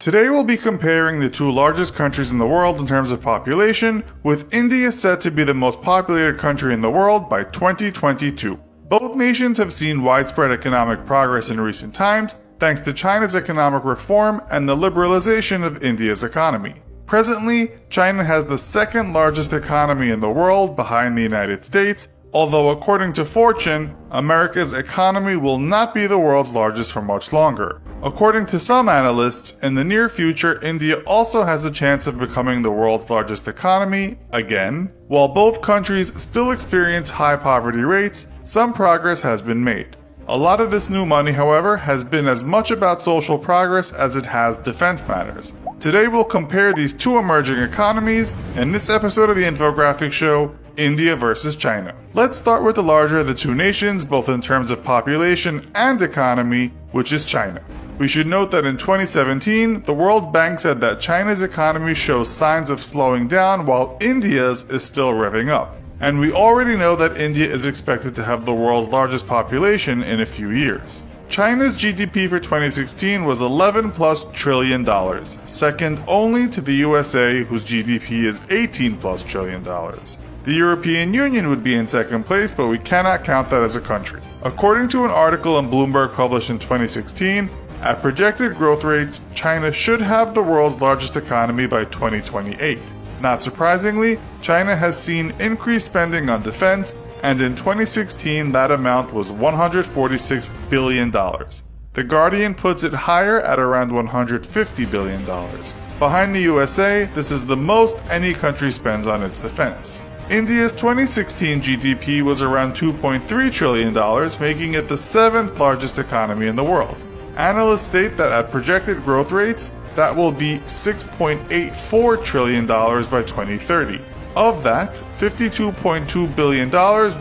Today we'll be comparing the two largest countries in the world in terms of population, with India set to be the most populated country in the world by 2022. Both nations have seen widespread economic progress in recent times, thanks to China's economic reform and the liberalization of India's economy. Presently, China has the second largest economy in the world behind the United States, although according to Fortune, America's economy will not be the world's largest for much longer. According to some analysts, in the near future, India also has a chance of becoming the world's largest economy again. While both countries still experience high poverty rates, some progress has been made. A lot of this new money, however, has been as much about social progress as it has defense matters. Today we'll compare these two emerging economies in this episode of the Infographics Show, India versus China. Let's start with the larger of the two nations, both in terms of population and economy, which is China. We should note that in 2017, the World Bank said that China's economy shows signs of slowing down while India's is still revving up. And we already know that India is expected to have the world's largest population in a few years. China's GDP for 2016 was $11+ trillion, second only to the USA, whose GDP is $18+ trillion. The European Union would be in second place, but we cannot count that as a country. According to an article in Bloomberg published in 2016, at projected growth rates, China should have the world's largest economy by 2028. Not surprisingly, China has seen increased spending on defense, and in 2016 that amount was $146 billion. The Guardian puts it higher at around $150 billion. Behind the USA, this is the most any country spends on its defense. India's 2016 GDP was around $2.3 trillion, making it the seventh largest economy in the world. Analysts state that at projected growth rates, that will be $6.84 trillion by 2030. Of that, $52.2 billion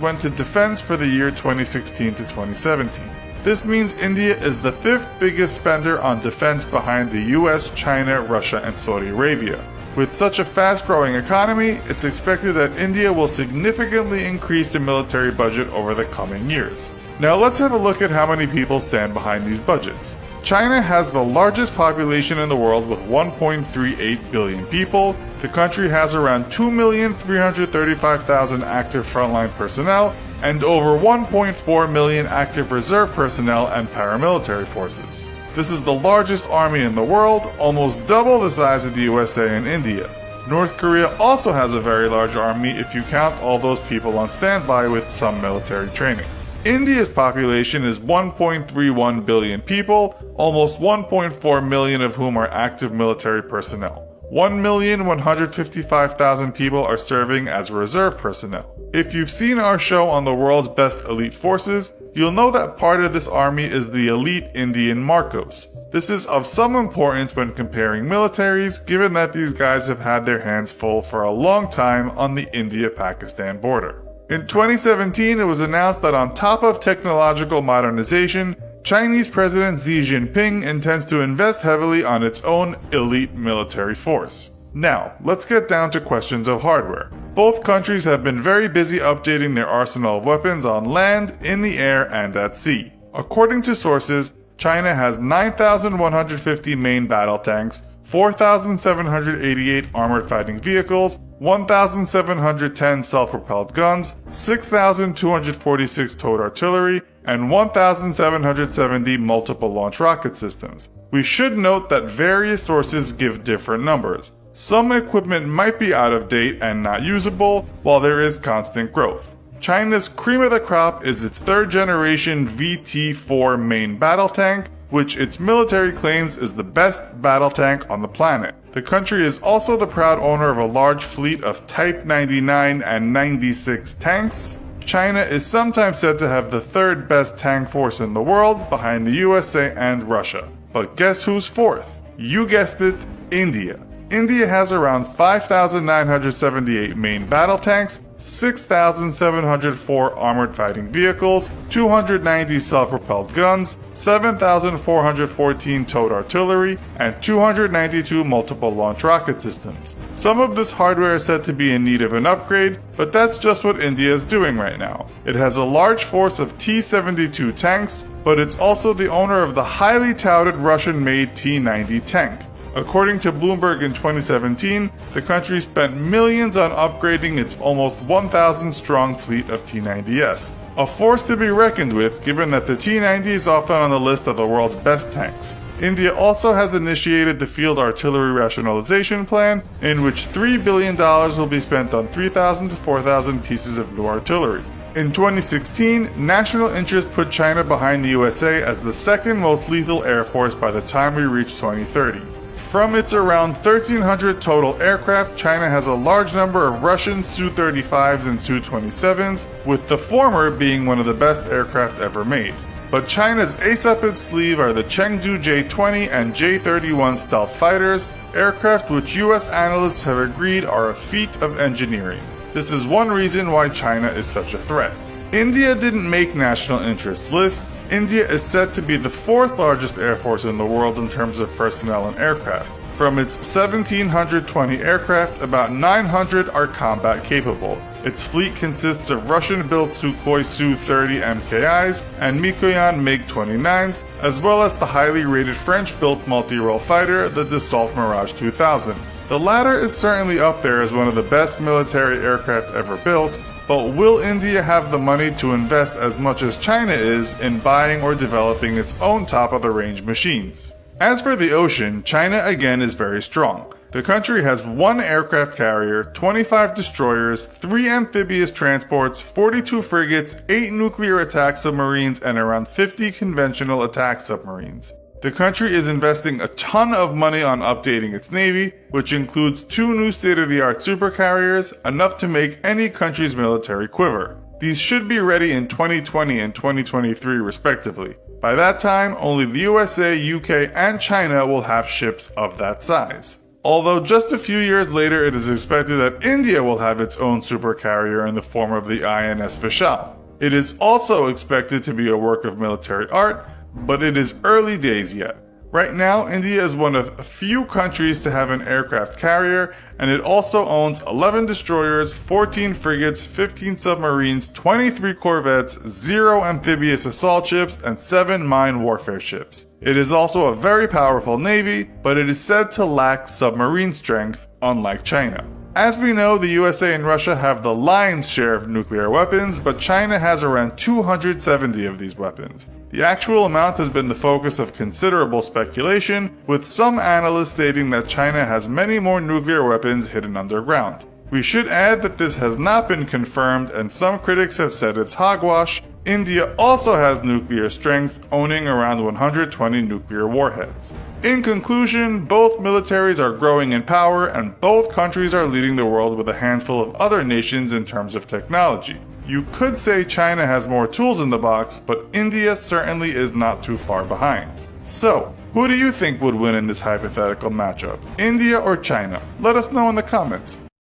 went to defense for the year 2016 to 2017. This means India is the fifth biggest spender on defense behind the US, China, Russia, and Saudi Arabia. With such a fast-growing economy, it's expected that India will significantly increase the military budget over the coming years. Now let's have a look at how many people stand behind these budgets. China has the largest population in the world with 1.38 billion people. The country has around 2,335,000 active frontline personnel and over 1.4 million active reserve personnel and paramilitary forces. This is the largest army in the world, almost double the size of the USA and India. North Korea also has a very large army if you count all those people on standby with some military training. India's population is 1.31 billion people, almost 1.4 million of whom are active military personnel. 1,155,000 people are serving as reserve personnel. If you've seen our show on the world's best elite forces, you'll know that part of this army is the elite Indian Marcos. This is of some importance when comparing militaries, given that these guys have had their hands full for a long time on the India-Pakistan border. In 2017, it was announced that on top of technological modernization, Chinese President Xi Jinping intends to invest heavily on its own elite military force. Now, let's get down to questions of hardware. Both countries have been very busy updating their arsenal of weapons on land, in the air, and at sea. According to sources, China has 9,150 main battle tanks, 4,788 armored fighting vehicles, 1,710 self-propelled guns, 6,246 towed artillery, and 1,770 multiple launch rocket systems. We should note that various sources give different numbers. Some equipment might be out of date and not usable, while there is constant growth. China's cream of the crop is its third generation VT-4 main battle tank, which its military claims is the best battle tank on the planet. The country is also the proud owner of a large fleet of Type 99 and 96 tanks. China is sometimes said to have the third best tank force in the world, behind the USA and Russia. But guess who's fourth? You guessed it, India. India has around 5,978 main battle tanks, 6,704 armored fighting vehicles, 290 self-propelled guns, 7,414 towed artillery, and 292 multiple launch rocket systems. Some of this hardware is said to be in need of an upgrade, but that's just what India is doing right now. It has a large force of T-72 tanks, but it's also the owner of the highly touted Russian-made T-90 tank. According to Bloomberg in 2017, the country spent millions on upgrading its almost 1,000 strong fleet of T-90S. A force to be reckoned with, given that the T-90 is often on the list of the world's best tanks. India also has initiated the Field Artillery Rationalization Plan, in which $3 billion will be spent on 3,000 to 4,000 pieces of new artillery. In 2016, national interest put China behind the USA as the second most lethal air force by the time we reach 2030. From its around 1,300 total aircraft, China has a large number of Russian Su-35s and Su-27s, with the former being one of the best aircraft ever made. But China's ace up its sleeve are the Chengdu J-20 and J-31 stealth fighters, aircraft which US analysts have agreed are a feat of engineering. This is one reason why China is such a threat. India didn't make national interest list. India is said to be the fourth largest air force in the world in terms of personnel and aircraft. From its 1,720 aircraft, about 900 are combat capable. Its fleet consists of Russian-built Sukhoi Su-30 MKIs and Mikoyan MiG-29s, as well as the highly rated French-built multi-role fighter, the Dassault Mirage 2000. The latter is certainly up there as one of the best military aircraft ever built, but will India have the money to invest as much as China is in buying or developing its own top-of-the-range machines? As for the ocean, China again is very strong. The country has 1 aircraft carrier, 25 destroyers, 3 amphibious transports, 42 frigates, 8 nuclear attack submarines, and around 50 conventional attack submarines. The country is investing a ton of money on updating its navy, which includes 2 new state-of-the-art supercarriers, enough to make any country's military quiver. These should be ready in 2020 and 2023 respectively. By that time, only the USA, UK, and China will have ships of that size. Although just a few years later it is expected that India will have its own supercarrier in the form of the INS Vishal. It is also expected to be a work of military art, but it is early days yet. Right now, India is one of a few countries to have an aircraft carrier, and it also owns 11 destroyers, 14 frigates, 15 submarines, 23 corvettes, 0 amphibious assault ships, and 7 mine warfare ships. It is also a very powerful navy, but it is said to lack submarine strength, unlike China. As we know, the USA and Russia have the lion's share of nuclear weapons, but China has around 270 of these weapons. The actual amount has been the focus of considerable speculation, with some analysts stating that China has many more nuclear weapons hidden underground. We should add that this has not been confirmed, and some critics have said it's hogwash. India also has nuclear strength, owning around 120 nuclear warheads. In conclusion, both militaries are growing in power, and both countries are leading the world with a handful of other nations in terms of technology. You could say China has more tools in the box, but India certainly is not too far behind. So, who do you think would win in this hypothetical matchup? India or China? Let us know in the comments.